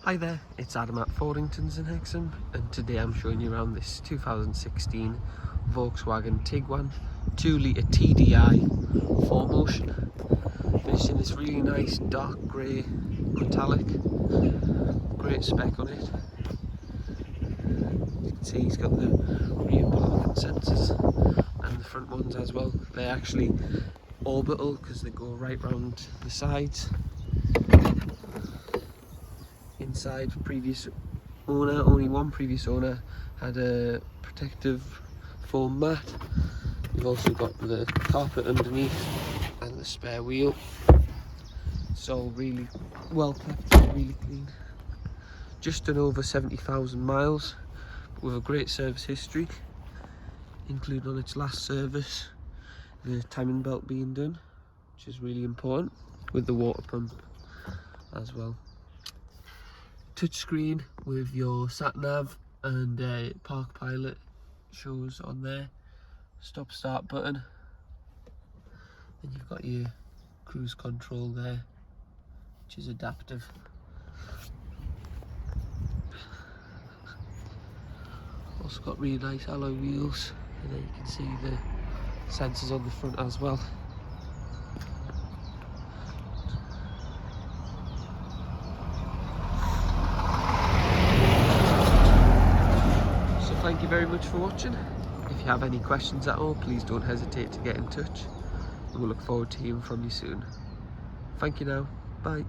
Hi there, it's Adam at Fordingtons in Hexham, and today I'm showing you around this 2016 Volkswagen Tiguan 2.0 TDI BlueMotion. Finished in this really nice dark grey metallic. Great spec on it. You can see he's got the rear parking sensors and the front ones as well. They're actually orbital because they go right round the sides. Inside, previous owner, only one previous owner had a protective foam mat. You've also got the carpet underneath and the spare wheel. It's all really well kept, really clean. Just done over 70,000 miles with a great service history, including on its last service the timing belt being done, which is really important, with the water pump as well. Touchscreen with your sat nav and park pilot shows on there. Stop start button, and you've got your cruise control there, which is adaptive. Also got really nice alloy wheels, and then you can see the sensors on the front as well. Thank you very much for watching. If you have any questions at all, please don't hesitate to get in touch. We'll look forward to hearing from you soon. Thank you now. Bye.